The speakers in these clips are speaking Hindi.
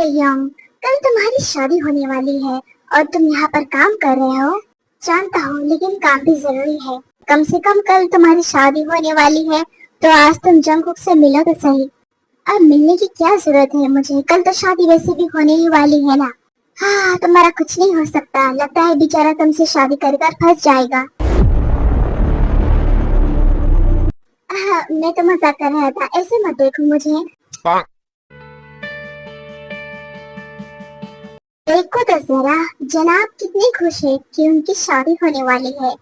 यंग, कल तुम्हारी शादी होने वाली है और तुम यहाँ पर काम कर रहे हो। जानता हूँ, लेकिन काम भी जरूरी है। कम से कम कल तुम्हारी शादी होने वाली है तो आज तुम जंगकुक से मिलो तो सही। अब मिलने की क्या जरूरत है मुझे, कल तो शादी वैसे भी होने ही वाली है ना। हाँ, तुम्हारा कुछ नहीं हो सकता। लगता है बेचारा तुमसे शादी कर कर फंस जाएगा। हाँ, मैं तो मजाक कर रहा था, ऐसे मत देखो मुझे। देखो तो जरा, जनाब कितनी खुश है कि उनकी शादी होने वाली है।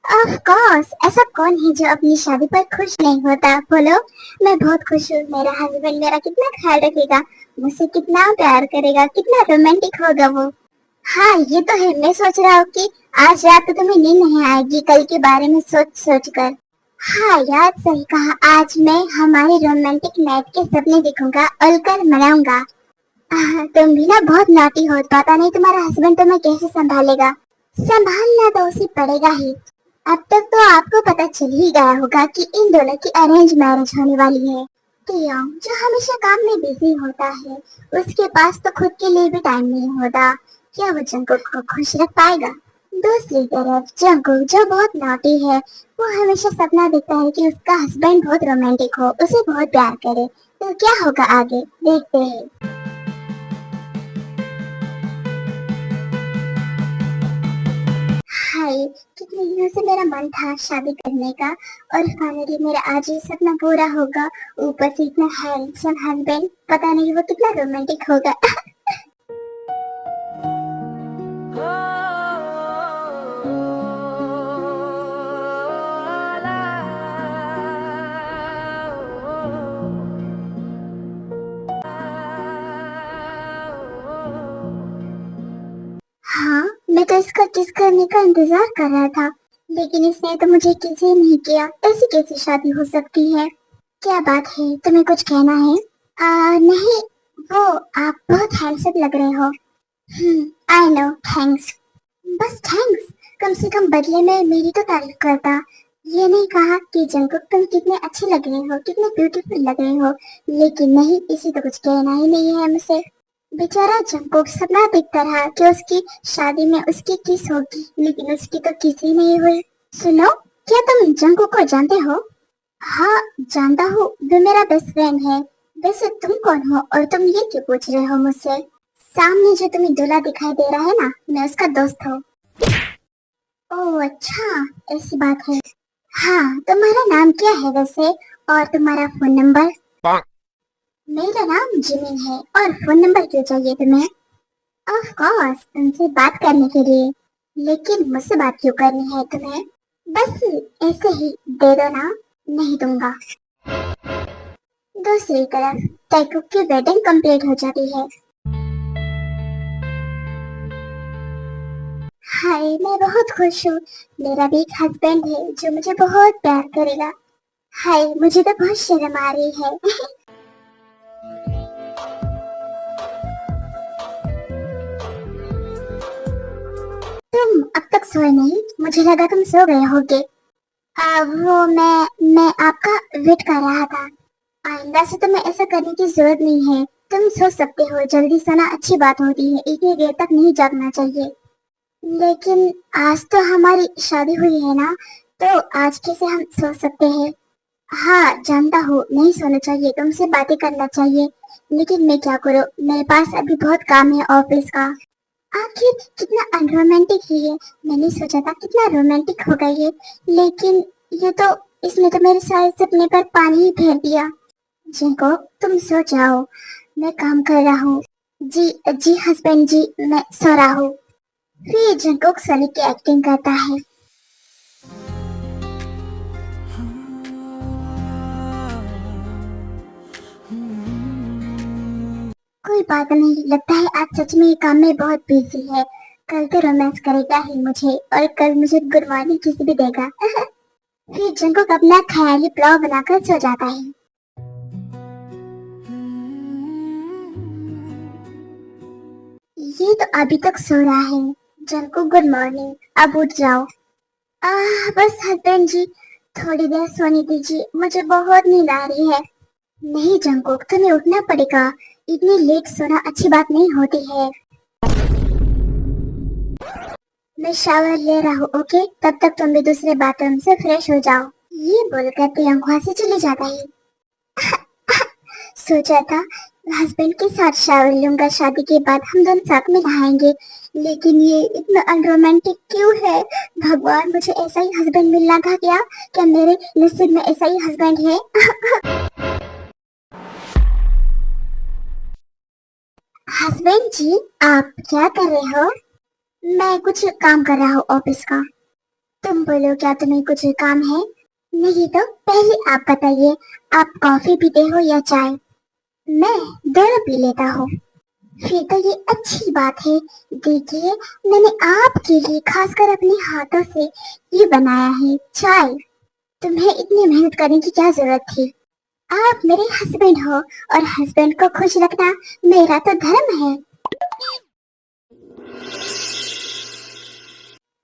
ऑफ कोर्स, ऐसा कौन है जो अपनी शादी पर खुश नहीं होता, बोलो। मैं बहुत खुश हूँ। मेरा हस्बैंड मेरा कितना ख्याल रखेगा, मुझसे कितना प्यार करेगा, कितना रोमांटिक होगा वो। हाँ, ये तो है। मैं सोच रहा हूँ कि आज रात तो तुम्हें नींद नहीं आएगी कल के बारे में सोच सोच कर। हाँ यार, सही कहा। आज मैं हमारे रोमांटिक नाइट के सपने देखूंगा और कल मनाऊंगा। तुम भी ना बहुत नॉटी हो। पता नहीं तुम्हारा हस्बैंड तुम्हें कैसे संभालेगा। संभालना तो उसे पड़ेगा ही। अब तक तो आपको पता चल ही गया होगा कि इन दोनों की अरेंज मैरिज होने वाली है। टियोंग, जो हमेशा काम में बिजी होता है, उसके पास तो खुद के लिए भी टाइम नहीं होता। क्या वो जंकुक को खुश रख पाएगा? दूसरी तरफ जंकुक, जो बहुत नॉटी है, वो हमेशा सपना देखता है कि उसका हस्बैंड बहुत रोमांटिक हो, उसे बहुत प्यार करे। तो क्या होगा आगे, देखते हैं। हाय, कितने दिनों से मेरा मन था शादी करने का और फाइनली मेरा आज ये सपना पूरा होगा। ऊपर से इतना हैंडसम हस्बैंड, पता नहीं वो कितना रोमांटिक होगा। हाँ, मैं तो इसका किस करने का इंतजार कर रहा था, लेकिन इसने तो मुझे किस ही नहीं किया। ऐसी कैसी शादी हो सकती है? क्या बात है, तुम्हें कुछ कहना है? नहीं, वो आप बहुत हैंडसम लग रहे हो। I know, thanks. बस थैंक्स? कम से कम बदले में मेरी तो तारीफ करता। ये नहीं कहा कि जंकुक तुम कितने अच्छे लग रहे हो, कितने ब्यूटीफुल लग रहे हो। लेकिन नहीं, इसी तो कुछ कहना ही नहीं है मुझसे। बेचारा जंकुक सपना देखता रहा कि उसकी शादी में उसकी किस होगी, लेकिन उसकी तो किस ही नहीं हुई। सुनो, क्या तुम जंकुक को जानते हो? हाँ, जानता हूँ। वो मेरा बेस्ट फ्रेंड है। वैसे तुम कौन हो और तुम ये क्यों पूछ रहे हो मुझसे? सामने जो तुम्हें दूल्हा दिखाई दे रहा है ना, मैं उसका दोस्त हूँ। ओह अच्छा, ऐसी बात है। हाँ, तुम्हारा नाम क्या है वैसे, और तुम्हारा फोन नंबर? मेरा नाम जिमिन है, और फोन नंबर क्यों चाहिए तुम्हें? ऑफ कोर्स, तुमसे बात करने के लिए। लेकिन मुझसे बात क्यों करनी है तुम्हें? बस ऐसे ही दे दो ना। नहीं दूंगा। दूसरी तरफ टैकू की वेडिंग कंप्लीट हो जाती है। हाय, मैं बहुत खुश हूँ। मेरा भी एक हस्बैंड है जो मुझे बहुत प्यार करेगा। हाय, मुझे तो बहुत शर्म आ रही है। तुम अब तक सोए नहीं? मुझे लगा तुम सो गए होगे। वो मैं आपका वेट कर रहा था। आइंदा से तुम्हें ऐसा करने की जरूरत नहीं है। तुम सो सकते हो, जल्दी सोना अच्छी बात होती है, इतनी देर तक नहीं जागना चाहिए। लेकिन आज तो हमारी शादी हुई है ना, तो आज कैसे हम सो सकते हैं? हाँ, जानता हूँ नहीं सोना चाहिए, तुमसे बातें करना चाहिए, लेकिन मैं क्या करूँ, मेरे पास अभी बहुत काम है ऑफिस का। आखिर कितना अनरोमांटिक है ये। मैंने सोचा था कितना रोमांटिक होगा ये, लेकिन ये तो, इसने तो मेरे सारे सपने पर पानी ही फेर दिया। जिनको, तुम सो जाओ, मैं काम कर रहा हूँ। जी जी हस्बैंड जी, मैं सो रहा हूँ। फिर जंकुक सोने की एक्टिंग करता है। कोई बात नहीं, लगता है आज सच में ये काम में बहुत बिजी है। कल तो रोमांस करेगा ही मुझे, और कल मुझे गुड मॉर्निंग किस भी देगा। फिर जंकुक अपना ख्याली पुलाव बनाकर सो जाता है। ये तो अभी तक सो रहा है। जंकुक गुड मॉर्निंग, अब उठ जाओ। बस हस्बैंड जी, थोड़ी देर सोने दीजिए, मुझे बहुत नींद आ रही है। नहीं जंगकुक, तुम्हें उठना पड़ेगा। इतनी लेट सोना अच्छी बात नहीं होती है। मैं शावर ले रहा हूँ, ओके? तब तक तुम भी दूसरे बाथरूम से फ्रेश हो जाओ। ये बोलकर प्रियंक वहाँ से चले जाता है। सोचा था हस्बैंड के साथ शावर लूंगा, शादी के बाद हम दोनों साथ में नहाएंगे, लेकिन ये इतना अनरोमांटिक क्यों है? भगवान, मुझे ऐसा ही हस्बैंड मिलना था क्या? क्या मेरे नसीब में ऐसा ही हस्बैंड है? हस्बैंड जी, आप क्या कर रहे हो? मैं कुछ काम कर रहा हूँ ऑफिस का। तुम बोलो, क्या तुम्हें कुछ काम है? नहीं तो पहले आप बताइए, आप कॉफी पीते हो या चाय? मैं दोनों पी लेता हूँ। फिर तो ये अच्छी बात है। देखिए, मैंने आपके लिए खासकर अपने हाथों से ये बनाया है चाय। तुम्हें इतनी मेहनत करने की क्या जरूरत थी? आप मेरे हस्बैंड हो और हस्बैंड को खुश रखना मेरा तो धर्म है।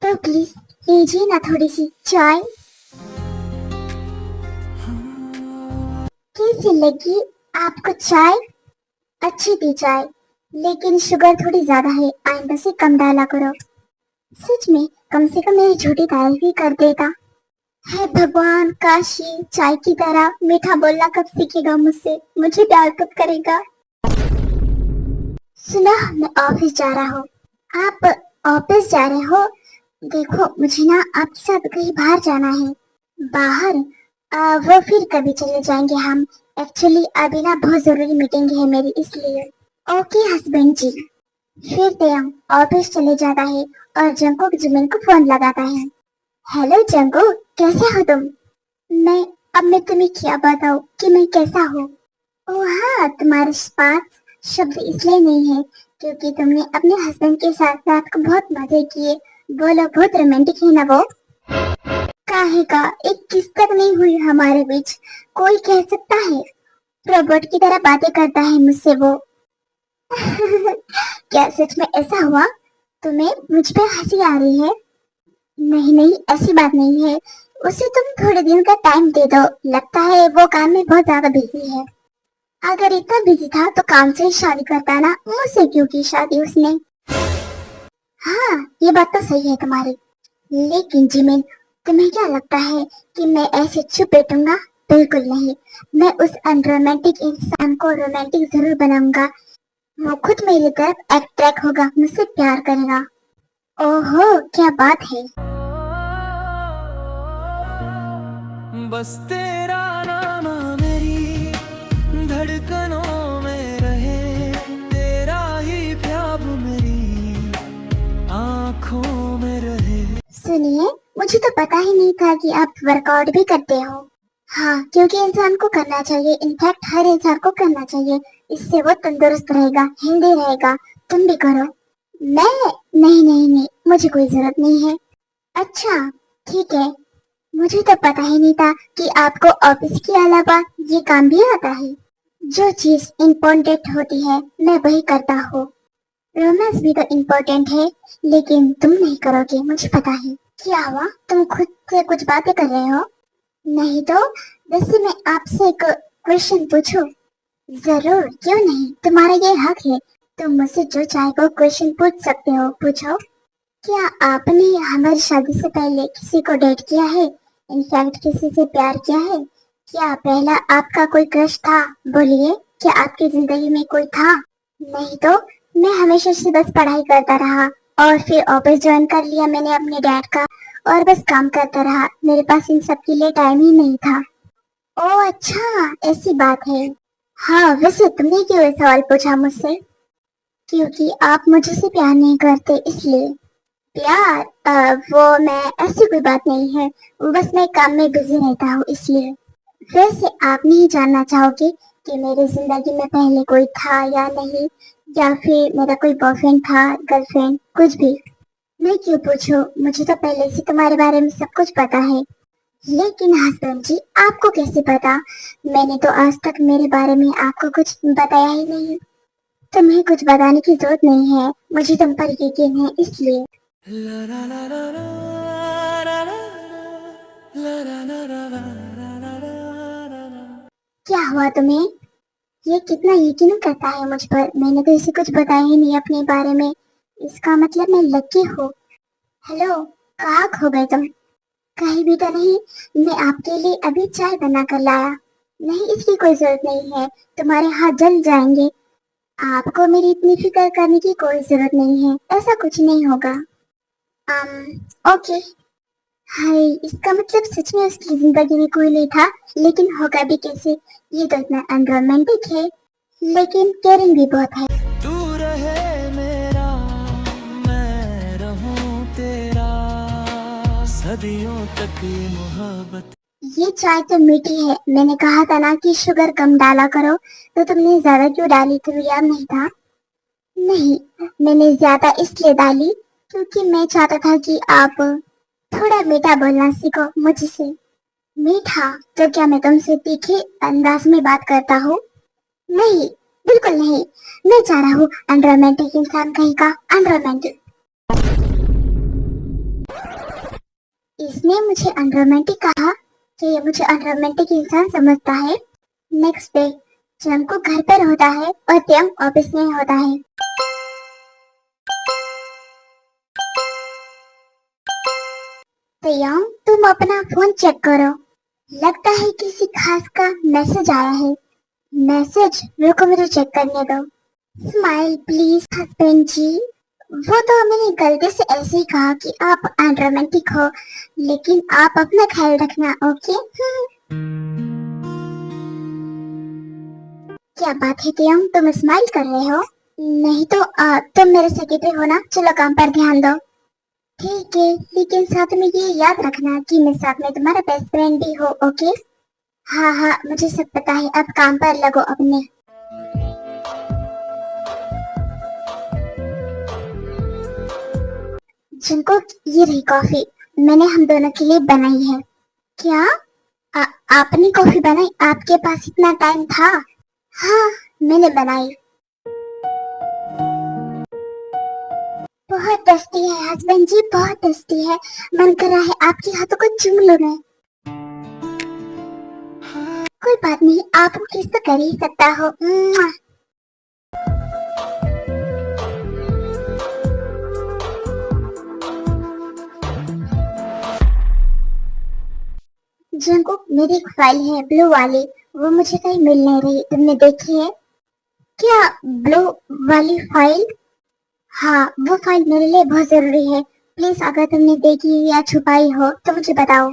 तो प्लीज लीजिए ना थोड़ी सी चाय। कैसी लगी आपको चाय? अच्छी थी चाय, लेकिन शुगर थोड़ी ज्यादा है, आइंदा से कम डाला करो। सच में, कम से कम मेरी झूठी तारीफ ही कर देता। हे भगवान, काशी चाय की तरह मीठा बोलना कब सीखेगा मुझसे? मुझे प्यार कब करेगा? सुना, मैं ऑफिस जा रहा हूँ। आप ऑफिस जा रहे हो? देखो, मुझे ना आपके साथ कहीं बाहर जाना है। बाहर? वो फिर कभी चले जाएंगे हम। एक्चुअली अभी ना बहुत जरूरी मीटिंग है मेरी, इसलिए। ओके हस्बैंड जी। फिर तयंग ऑफिस चले जाता है और जंकुक जिमिन को फोन लगाता है। हेलो जंकुक, कैसे हो तुम? मैं मैं तुम्हें क्या बताऊं कि मैं कैसा हूँ? ओह हाँ, तुम्हारे पास शब्द इसलिए नहीं है क्योंकि तुमने अपने हस्बैंड के साथ रात को बहुत मजे किए। बोलो, बहुत रोमांटिक है ना वो? काहे का, एक किस तक नहीं हुई हमारे बीच? कोई कह सकता है? रोबोट की तरह बातें करता है मुझसे वो। क्या सच में ऐसा हुआ? तुम्हें मुझ पे हंसी आ रही है? नहीं नहीं, ऐसी बात नहीं है। उसे तुम थोड़े दिन का टाइम दे दो, लगता है वो काम में बहुत ज्यादा बिजी है। अगर इतना बिजी था तो काम से ही शादी करता ना, मुझसे क्यों की शादी उसने? हाँ, ये बात तो सही है तुम्हारी। लेकिन जिमिन, तुम्हें क्या लगता है कि मैं ऐसे चुप बैठूंगा? बिल्कुल नहीं। मैं उस अनरोमांटिक इंसान को रोमांटिक जरूर बनाऊंगा। वो खुद मेरी तरफ अट्रैक्ट होगा, मुझसे प्यार करेगा। ओहो, क्या बात है। बस तेरा नाम मेरी धड़कनों में रहे, तेरा ही प्यार मेरी आँखों में रहे। सुनिए, मुझे तो पता ही नहीं था कि आप वर्कआउट भी करते हो। हाँ, क्योंकि इंसान को करना चाहिए, इनफैक्ट हर इंसान को करना चाहिए। इससे वो तंदुरुस्त रहेगा, हेल्दी रहेगा। तुम भी करो। मैं? नहीं नहीं नहीं, मुझे कोई जरूरत नहीं है। अच्छा, ठीक है। मुझे तो पता ही नहीं था कि आपको ऑफिस के अलावा ये काम भी आता है। जो चीज इम्पोर्टेंट होती है मैं वही करता हूँ। रोमांस भी तो इम्पोर्टेंट है, लेकिन तुम नहीं करोगे, मुझे पता है। क्या हुआ, तुम खुद से कुछ बातें कर रहे हो? नहीं तो। वैसे मैं आपसे एक क्वेश्चन पूछूं? जरूर, क्यों नहीं, तुम्हारा ये हक है। तुम मुझसे जो चाहे वो क्वेश्चन पूछ सकते हो, पूछो। क्या आपने हमारी शादी से पहले किसी को डेट किया है? इनफैक्ट किसी से प्यार किया है? क्या पहला आपका कोई क्रश था? बोलिए, क्या आपकी जिंदगी में कोई था? नहीं तो। मैं हमेशा से बस पढ़ाई करता रहा और फिर ऑफिस ज्वाइन कर लिया मैंने अपने डैड का, और बस काम करता रहा। मेरे पास इन सब के लिए टाइम ही नहीं था। ओह अच्छा, ऐसी बात है। हाँ, वैसे तुमने क्यों ये सवाल पूछा मुझसे? क्योंकि आप मुझसे प्यार नहीं करते, इसलिए। प्यार? वो मैं, ऐसी कोई बात नहीं है। बस मैं काम में बिजी रहता हूँ, इसलिए। वैसे आप नहीं जानना चाहोगे कि मेरी जिंदगी में पहले कोई था या नहीं, या फिर मेरा कोई बॉयफ्रेंड था, गर्लफ्रेंड, कुछ भी? मैं क्यों पूछूं, मुझे तो पहले से तुम्हारे बारे में सब कुछ पता है। लेकिन हस्बैंड जी, आपको कैसे पता? मैंने तो आज तक मेरे बारे में आपको कुछ बताया ही नहीं। तुम्हें कुछ बताने की जरूरत नहीं है, मुझे तुम पर यकीन है, इसलिए। क्या हुआ तुम्हें? ये कितना यकीन करता है मुझ पर? मैंने तो इसे कुछ बताया ही नहीं अपने बारे में। इसका मतलब मैं लकी हूँ। हेलो, कहाँ खो गए तुम? कहीं भी तो नहीं। मैं आपके लिए अभी चाय बना कर लाया। नहीं, इसकी कोई जरूरत नहीं है। तुम्हारे हाथ जल जाएंगे। आपको मेरी इतनी फिक्र करने की कोई जरूरत नहीं है। ऐसा कुछ नहीं होगा। ओके। हाय, इसका मतलब सच में उसकी जिंदगी में कोई नहीं था। लेकिन होगा भी कैसे? ये तो इतना अनरोमांटिक है, लेकिन केयरिंग भी बहुत है। तू रहे मेरा, मैं रहूं तेरा, सदियों तक ये मोहब्बत। ये चाय तो मीठी है। मैंने कहा था ना कि शुगर कम डाला करो, तो तुमने ज्यादा क्यों डाली? तुम्हें याद नहीं था? नहीं, मैंने ज्यादा इसलिए डाली क्योंकि मैं चाहता था कि आप थोड़ा मीठा बोलना सीखो मुझसे। मीठा? तो क्या मैं तुमसे तीखे अंदाज में बात करता हूँ? नहीं, बिल्कुल नहीं। मैं चाह रहा हूँ अनरोमांटिक इंसान कहीं का अनरोमांटिक। इसने मुझे अनरोमांटिक कहा? कि ये मुझे अनरोमांटिक इंसान समझता है? नेक्स्ट डे, जंको घर पर होता है और त्यम ऑफिस में होता है। त्यम, तुम अपना फोन चेक करो। लगता है किसी खास का मैसेज आया है। मैसेज? रुको, मुझे चेक करने दो। स्माइल प्लीज हस्बैंड जी। वो तो मैंने गलती से ऐसे ही कहा कि आप अनरोमांटिक हो, लेकिन आप अपना ख्याल रखना, ओके? क्या बात है त्यम, तुम स्माइल कर रहे हो? नहीं तो तुम मेरे सेक्रेटरी हो ना। चलो काम पर ध्यान दो। ठीक है, लेकिन साथ में ये याद रखना कि मैं साथ में तुम्हारा बेस्ट फ्रेंड भी हो, ओके? हाँ हाँ, मुझे सब पता है। अब काम पर लगो अपने। जिनको ये रही कॉफी, मैंने हम दोनों के लिए बनाई है। क्या? आ, आपने कॉफी बनाई? आपके पास इतना टाइम था? हाँ, मैंने बनाई। बहुत टेस्टी है हस्बैंड जी, बहुत टेस्टी है। मन कर रहा है आपके हाथों को चूम लूं मैं। कोई बात नहीं, आप किस तो कर ही सकता हो। जंकुक, मेरी एक फाइल है ब्लू वाली, वो मुझे कहीं मिल नहीं रही। तुमने देखी है क्या ब्लू वाली फाइल? हाँ, वो फाइल मेरे लिए बहुत जरूरी है। प्लीज अगर तुमने देखी या छुपाई हो तो मुझे बताओ।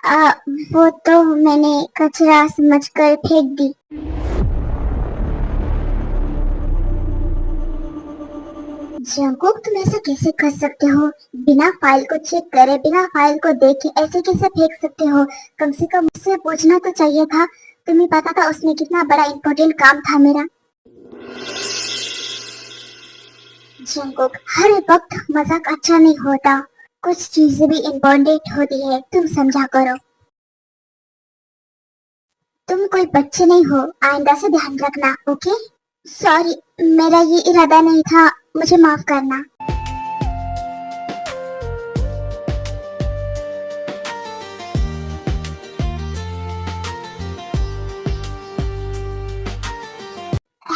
आ, वो तो मैंने कचरा समझकर फेंक दी। जंकुक, तुम ऐसा कैसे कर सकते हो? बिना फाइल को चेक करे, बिना फाइल को देखे ऐसे कैसे फेंक सकते हो? कम से कम मुझसे पूछना तो चाहिए था। तुम्हें पता था उसमें कितना बड़ा इम्पोर्टेंट काम था मेरा। जंकुक, हर वक्त मजाक अच्छा नहीं होता। कुछ चीजें भी इम्पोर्टेंट होती है, तुम समझा करो। तुम कोई बच्चे नहीं हो, आइंदा से ध्यान रखना, ओके? सॉरी, मेरा ये इरादा नहीं था, मुझे माफ करना।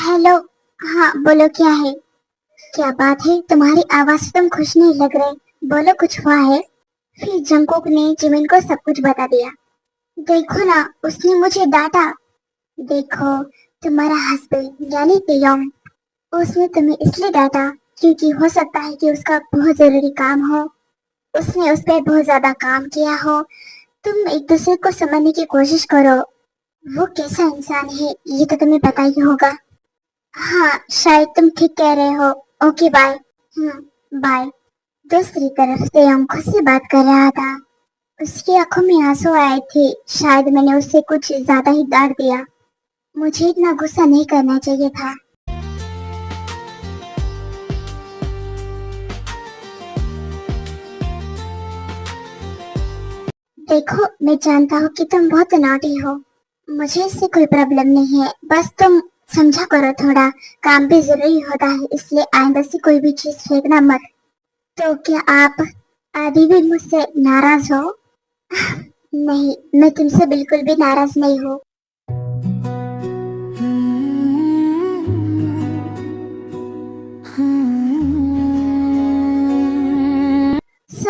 हेलो। हाँ बोलो, क्या है? क्या बात है, तुम्हारी आवाज से तुम खुश नहीं लग रहे। बोलो, कुछ हुआ है? फिर जंकुक ने जिमिन को सब कुछ बता दिया। देखो ना, उसने मुझे डांटा। देखो, तुम्हारा हस्बैंड यानी तेयोंग, उसने तुम्हें इसलिए डांटा क्योंकि हो सकता है कि उसका बहुत जरूरी काम हो। उसने उस पर बहुत ज्यादा काम किया हो। तुम एक दूसरे को समझने की कोशिश करो। वो कैसा इंसान है ये तो तुम्हें पता ही होगा। हाँ, शायद तुम ठीक कह रहे हो। Okay bye. बाय। दूसरी तरफ तेयोंग खुद से बात कर रहा था। उसकी आंखों में आंसू आए थे। शायद मैंने उससे कुछ ज्यादा ही डांट दिया। मुझे इतना गुस्सा नहीं करना चाहिए था। देखो, मैं जानता हूँ कि तुम बहुत नॉटी हो। मुझे इससे कोई प्रॉब्लम नहीं है, बस तुम समझा करो थोड़ा। काम भी जरूरी होता है, इसलिए आइंदा से कोई भी चीज फेंकना मत। तो क्या आप अभी भी मुझसे नाराज हो? नहीं, मैं तुमसे बिल्कुल भी नाराज नहीं हूँ।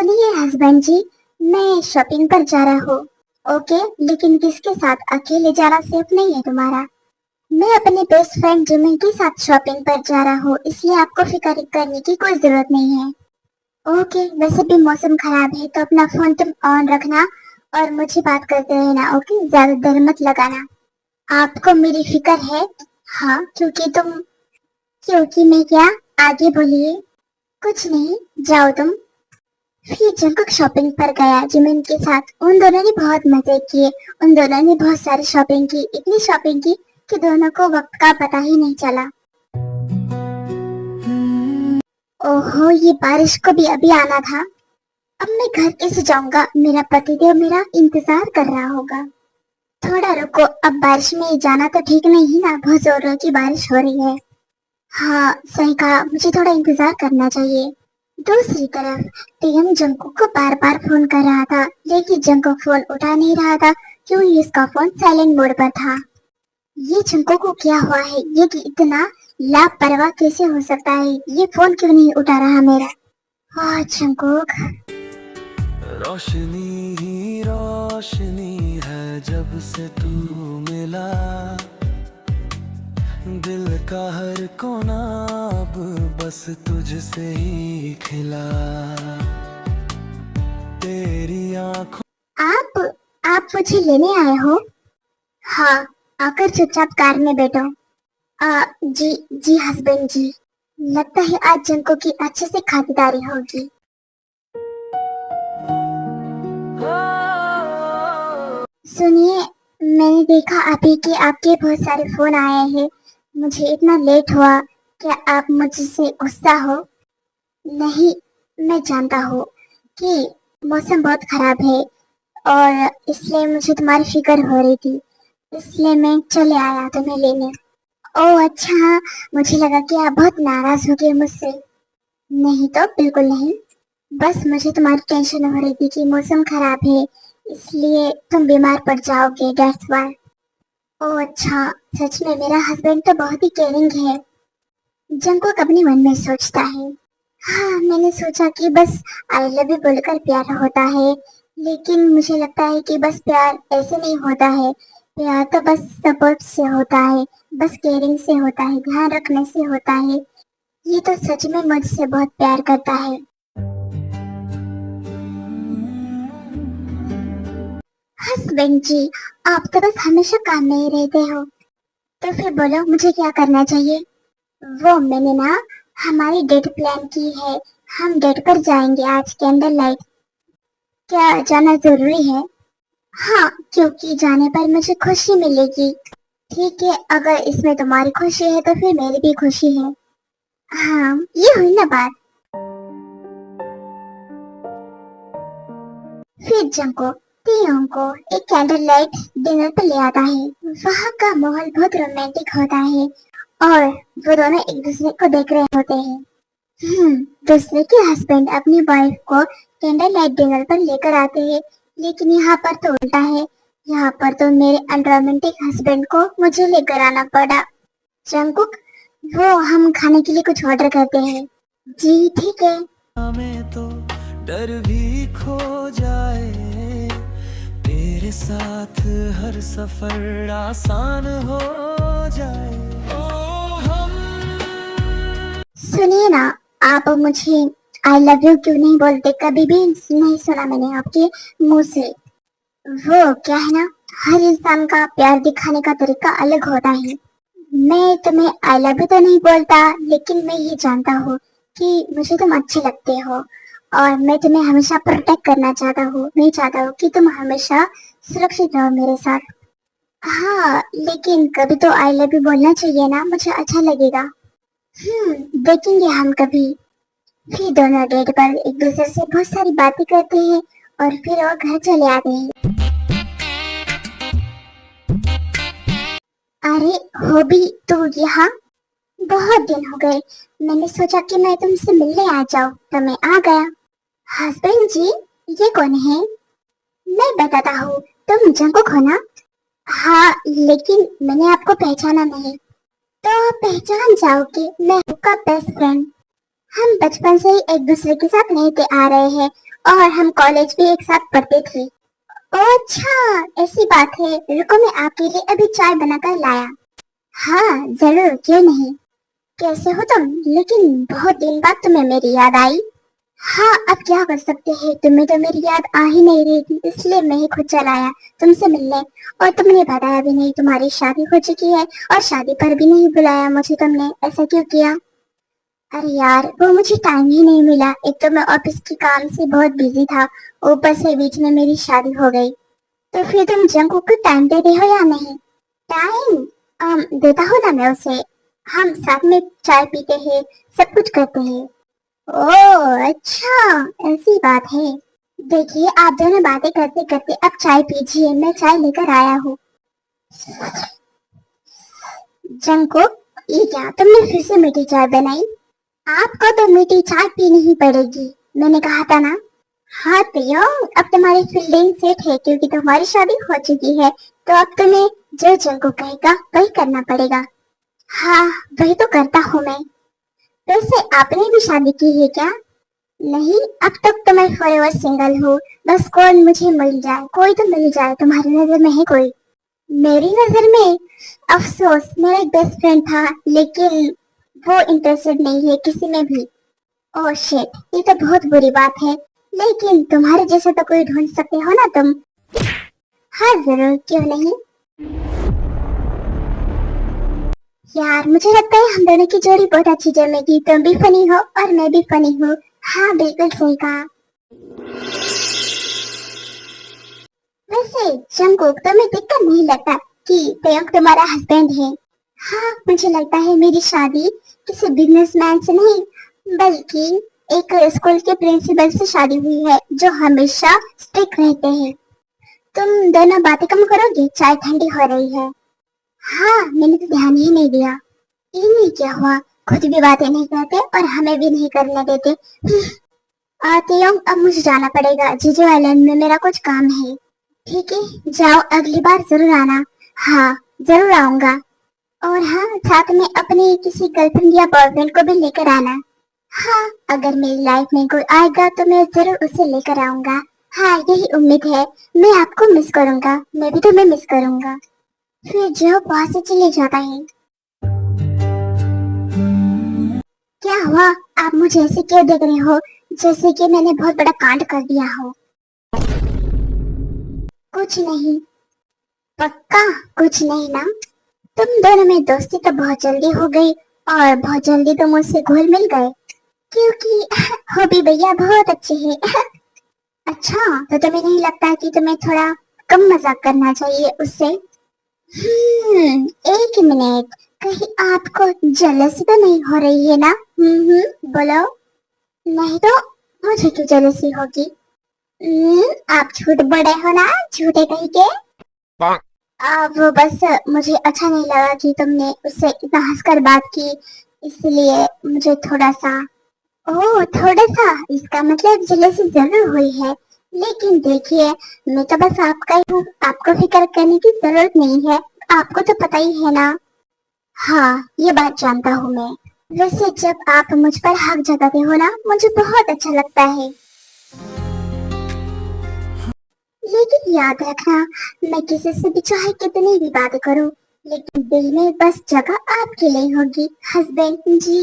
सुनिए हस्बैंड जी, मैं शॉपिंग पर जा रहा हूँ। ओके, लेकिन किसके साथ? अकेले जाना सेफ नहीं है तुम्हारा। मैं अपने बेस्ट फ्रेंड जिमी के साथ शॉपिंग पर जा रहा हूँ, इसलिए आपको फिक्र करने की कोई जरूरत नहीं है। ओके, वैसे भी मौसम खराब है तो अपना फोन तुम ऑन रखना और मुझे बात करते रहना। ओके, ज्यादा देर मत लगाना। आपको मेरी फिक्र है? हाँ, क्योंकि मैं क्या? आगे बोलिए। कुछ नहीं, जाओ तुम। फिर जंकुक शॉपिंग पर गया जिमिन के साथ। उन दोनों ने बहुत मजे किए। उन दोनों ने बहुत सारी शॉपिंग की, इतनी शॉपिंग की कि दोनों को वक्त का पता ही नहीं चला। ओहो, ये बारिश को भी अभी आना था। अब मैं घर कैसे जाऊंगा? मेरा पतिदेव मेरा इंतजार कर रहा होगा। थोड़ा रुको, अब बारिश में जाना तो ठीक नहीं ना, बहुत जोरों की बारिश हो रही है। हाँ, सही कहा, मुझे थोड़ा इंतजार करना चाहिए। दूसरी तरफ टीएम जंकुक को बार बार फोन कर रहा था, लेकिन जंकुक फोन उठा नहीं रहा था क्योंकि इसका फोन साइलेंट मोड पर था। ये जंकुक को क्या हुआ है? ये कि इतना लापरवाह कैसे हो सकता है? ये फोन क्यों नहीं उठा रहा मेरा? हाँ जंकुक। रोशनी ही रोशनी है जब से तू मिला, दिल का हर कोना अब बस तुझसे ही खिला, तेरी आंखों। आप मुझे लेने आए हो? हाँ, आकर चुपचाप कार में बैठो। जी जी हस्बैंड जी। लगता है आज जंको की अच्छे से खातिरदारी होगी। सुनिए, मैंने देखा अभी कि आपके बहुत सारे फोन आए हैं। मुझे इतना लेट हुआ, क्या आप मुझसे गुस्सा हो? नहीं, मैं जानता हूँ कि मौसम बहुत खराब है और इसलिए मुझे तुम्हारी फिक्र हो रही थी, इसलिए मैं चले आया तुम्हें लेने। ओह अच्छा, मुझे लगा कि आप बहुत नाराज हो गए मुझसे। नहीं तो बिल्कुल नहीं, बस मुझे तुम्हारी टेंशन हो रही थी कि मौसम खराब है, इसलिए तुम बीमार पड़ जाओगे, दैट्स व्हाई। ओह अच्छा, सच में मेरा हस्बैंड तो बहुत ही केयरिंग है। जंकुक अपने मन में सोचता है। हाँ, मैंने सोचा कि बस आई लव यू बोलकर प्यार होता है, लेकिन मुझे लगता है कि बस प्यार ऐसे नहीं होता है। प्यार तो बस सपोर्ट से होता है, बस केयरिंग से होता है, ध्यान रखने से होता है। ये तो सच में मुझसे बहुत प्यार करता है। हस्बैंड जी, आप तो बस हमेशा काम में ही रहते हो। तो फिर बोलो मुझे क्या करना चाहिए? वो मैंने ना हमारी डेट प्लान की है। हम डेट पर जाएंगे आज कैंडल लाइट। क्या जाना जरूरी है? हाँ, क्योंकि जाने पर मुझे खुशी मिलेगी। ठीक है, अगर इसमें तुम्हारी खुशी है तो फिर मेरी भी खुशी है। हाँ, ये हुई ना बात। फिर जंको तीनों को एक कैंडल लाइट डिनर पर ले आता है। वहाँ का माहौल बहुत रोमांटिक होता है और वो दोनों एक दूसरे को देख रहे होते हैं। दूसरे के हस्बैंड अपनी वाइफ को कैंडल लाइट डिनर पर लेकर आते हैं, लेकिन यहाँ पर तो उल्टा है। यहाँ पर तो मेरे अनरोमांटिक हस्बैंड को मुझे लेकर आना पड़ा। जंकुक, वो हम खाने के लिए कुछ ऑर्डर करते हैं। जी ठीक है। में तो डर भी खो जाए, तेरे साथ हर सफर आसान हो जाए। ओ हम। सुनिए ना, आप मुझे आई लव यू क्यों नहीं बोलते? कभी भी नहीं सुना मैंने आपके मुंह से। वो क्या है ना, हर इंसान का प्यार दिखाने का तरीका अलग होता है। मैं तुम्हें आई लव यू तो नहीं बोलता, लेकिन मैं ये जानता हूँ कि मुझे तुम अच्छे लगते हो और मैं तुम्हें हमेशा प्रोटेक्ट करना चाहता हूँ। मैं चाहता हूँ कि तुम हमेशा सुरक्षित रहो मेरे साथ। हाँ, लेकिन कभी तो आई लव यू बोलना चाहिए ना, मुझे अच्छा लगेगा। देखेंगे हम कभी। फिर दोनों डेट पर एक दूसरे से बहुत सारी बातें करते हैं और फिर वो घर चले आते हैं। अरे हो भी तू यहाँ? बहुत दिन हो गए, मैंने सोचा कि मैं तुमसे मिलने आ जाऊं तो मैं आ गया। हस्बैंड जी, ये कौन है? मैं बताता हूँ, तुम जंकुक हो ना? हाँ, लेकिन मैंने आपको पहचाना नहीं। तो पहचान जाओगे, मैं हूँ का बेस्ट फ्रेंड। हम बचपन से ही एक दूसरे के साथ रहते आ रहे हैं और हम कॉलेज भी एक साथ पढ़ते थे। ओ अच्छा, ऐसी बात है। रुको, मैं आपके लिए अभी चाय बनाकर लाया। हाँ जरूर, क्यों नहीं। कैसे हो तुम? लेकिन बहुत दिन बाद तुम्हें मेरी याद आई। हाँ, अब क्या कर सकते हैं, तुम्हें तो मेरी याद आ ही नहीं रही थी, इसलिए मैं ही खुद चला आया तुमसे मिलने। और तुमने बताया भी नहीं तुम्हारी शादी हो चुकी है, और शादी पर भी नहीं बुलाया मुझे तुमने, ऐसा क्यों किया? अरे यार, वो मुझे टाइम ही नहीं मिला। एक तो मैं ऑफिस के काम से बहुत बिजी था, ऊपर से बीच में मेरी शादी हो गई। तो फिर तुम जंकू को टाइम देते हो या नहीं? टाइम देता हूँ ना मैं उसे। हम साथ में चाय पीते हैं, सब कुछ करते हैं। ओह अच्छा, ऐसी बात है। देखिए, आप दोनों बातें करते करते अब चाय पीजिए, मैं चाय लेकर आया हूँ। जंकुक, ये क्या तुमने फिर से मीठी चाय बनाई? आपको तो मीठी चाय पीनी ही पड़ेगी, मैंने कहा था ना। हाँ प्रियो, अब तुम्हारी फील्डिंग सेट है क्योंकि तुम्हारी शादी हो चुकी है, तो अब तुम्हें जो जंकुक कहेगा वही करना पड़ेगा। हाँ, वही तो करता हूँ मैं। वैसे आपने भी शादी की है क्या? नहीं, अब तक तो मैं फॉरएवर सिंगल हूँ। बस कोई मुझे मिल जाए, कोई तो मिल जाए। तुम्हारी नजर में है कोई? मेरी नजर में? अफसोस, मेरा एक बेस्ट फ्रेंड था, लेकिन वो इंटरेस्टेड नहीं है किसी में भी। ओह शिट, ये तो बहुत बुरी बात है। लेकिन तुम्हारे जैसा तो कोई ढूंढ सकते हो ना तुम। हाँ जरूर, क्यों नहीं। यार, मुझे लगता है हम दोनों की जोड़ी बहुत अच्छी जमेगी। तुम भी फनी हो और मैं भी फनी हूँ। हाँ बिल्कुल सही कहा। वैसे जंकुक, तुम्हें देखकर नहीं लगता कि तेयंग तुम्हारा हस्बैंड है? हाँ, मुझे लगता है मेरी शादी किसी बिजनेसमैन से नहीं, बल्कि एक स्कूल के प्रिंसिपल से शादी हुई है, जो हमेशा स्ट्रिक्ट रहते हैं। तुम दोनों बातें कम करोगे, चाय ठंडी हो रही है। हाँ, मैंने तो ध्यान ही नहीं दिया। ये नहीं क्या हुआ, खुद भी बातें नहीं करते और हमें भी नहीं करने देते। आती हूँ, अब मुझे जाना पड़ेगा, जीजू आइलैंड में मेरा कुछ काम है। ठीक है, जाओ, अगली बार जरूर आना। हाँ, जरूर आऊंगा। और हाँ, साथ में अपनी किसी गर्लफ्रेंड या बॉयफ्रेंड को भी लेकर आना। हाँ, अगर मेरी लाइफ में कोई आएगा तो मैं जरूर उसे लेकर आऊंगा। हाँ, यही उम्मीद है। मैं आपको मिस करूंगा, मैं भी तुम्हें मिस करूंगा। फिर जो वहां से चले जाता है। क्या हुआ? आप मुझे ऐसे क्यों देख रहे हो, जैसे कि मैंने बहुत बड़ा कांड कर दिया हो? कुछ नहीं। पक्का? कुछ नहीं ना? तुम दोनों में दोस्ती तो बहुत जल्दी हो गई, और बहुत जल्दी तुम मुझसे घुल मिल गए, क्योंकि हो भी भैया बहुत अच्छे हैं। अच्छा, तो तुम्हें नहीं लगता कि तुम्हें थोड़ा कम मजाक करना चाहिए उससे? एक मिनट, कहीं आपको जेलसी तो नहीं हो रही है ना? बोलो। नहीं तो मुझे क्यों जेलसी होगी? आप झूठ बड़े हो ना, झूठे कहीं के। वो बस मुझे अच्छा नहीं लगा कि तुमने उससे इतना हंसकर बात की, इसलिए मुझे थोड़ा सा। ओह, थोड़ा सा, इसका मतलब जेलसी जरूर हुई है। लेकिन देखिए, मैं तो बस आपका ही हूँ, आपको फिक्र करने की जरूरत नहीं है। आपको तो पता ही है ना। हाँ, ये बात जानता हूँ मैं। वैसे जब आप मुझ पर हक जताते हो ना, मुझे बहुत अच्छा लगता है। लेकिन याद रखना, मैं किसी से भी चाहे कितनी भी बातें करूं, लेकिन दिल में बस जगह आपके लिए होगी, हस्बैंड जी।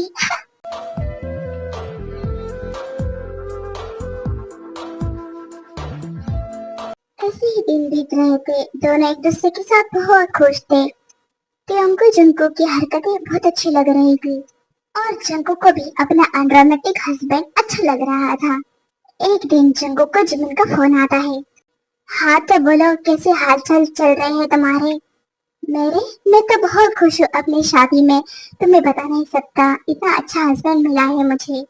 ऐसे ही दिन बीत रहे थे, दोनों एक दूसरे के साथ बहुत खुश थे। तेंको जंको की हरकतें बहुत अच्छी लग रही थी, और जंको को भी अपना अनरोमांटिक हस्बैंड अच्छा लग रहा था। एक दिन जंको को जिमिन का फोन आता है। हाँ तो बोलो, कैसे हाल चाल चल रहे हैं तुम्हारे? मेरे मैं तो बहुत खुश हूँ अपनी शादी में। तुम्हें बता नहीं सकता, इतना अच्छा हस्बैंड मिला है मुझे।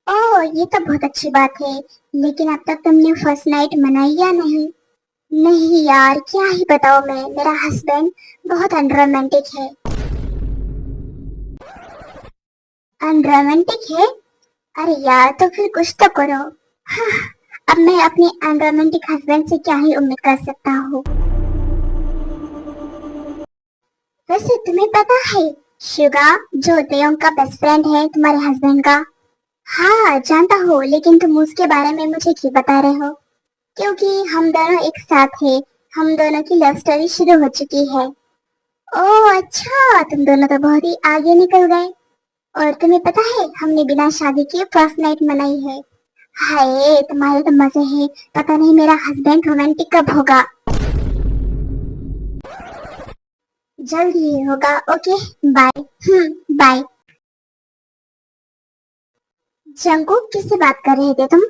ओह, ये तो बहुत अच्छी बात है। लेकिन अब तक तुमने फर्स्ट नाइट मनाई या नहीं? नहीं यार, क्या ही बताओ मैं, मेरा हस्बैंड बहुत अनरोमांटिक है। अनरोमांटिक है? अरे यार, तो फिर कुछ तो करो। हाँ, अब मैं अपने अनरोमांटिक हस्बैंड से क्या ही उम्मीद कर सकता हूँ। वैसे तुम्हें पता है, शुगा, जो तेयोंग का बेस्ट फ्रेंड है तुम्हारे हस्बैंड का, हाँ जानता हूँ, लेकिन तुम उसके बारे में मुझे क्यों बता रहे हो? क्योंकि हम दोनों एक साथ हैं, हम दोनों की लव स्टोरी शुरू हो चुकी है। ओह अच्छा, तुम दोनों तो बहुत ही आगे निकल गए। और तुम्हें पता है, हमने बिना शादी के फर्स्ट नाइट मनाई है। हाय तुम्हारे तो मजे हैं। पता नहीं मेरा हस्बैंड रोमांटिक कब होगा। जल्द ही होगा। Okay bye. बाय। जंकू किससे बात कर रहे थे तुम?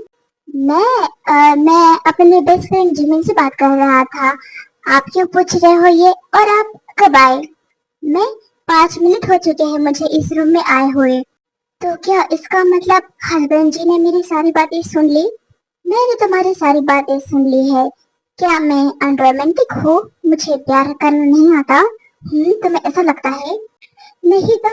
मैं अपने बेस्ट फ्रेंड जिमिन से बात कर रहा था। आप क्यों पूछ रहे हो ये, और आप कब आए? मैं 5 मिनट हो चुके हैं मुझे इस रूम में आए हुए। तो क्या इसका मतलब हस्बैंड जी ने मेरी सारी बातें सुन ली? मैंने तुम्हारी सारी बातें सुन ली है। क्या मैं अनरोमांटिक हूँ? मुझे प्यार करना नहीं आता? तुम्हें ऐसा लगता है? नहीं तो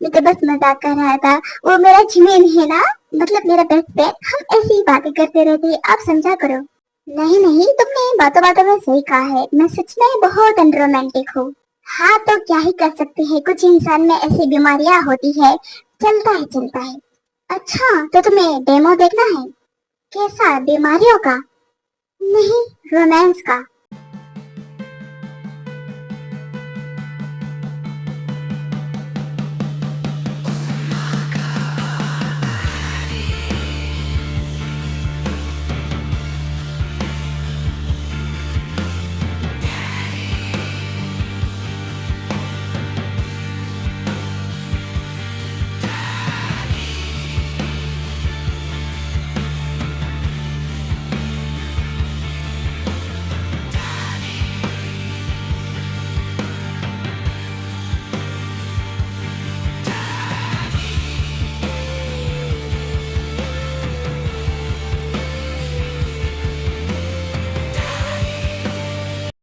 मैं तो बस मजाक कर रहा था। वो मेरा जिमेन है ना, मतलब मेरा बेस्ट फ्रेंड। हम ऐसी ही बातें करते रहते हैं, आप समझा करो। नहीं नहीं, तुमने बातों बातों में सही कहा है, मैं सच में बहुत अनरोमांटिक हूँ। हाँ तो क्या ही कर सकते हैं, कुछ इंसान में ऐसी बीमारियां होती है। चलता है चलता है। अच्छा तो तुम्हें डेमो देखना है? कैसा, बीमारियों का? नहीं, रोमांस का।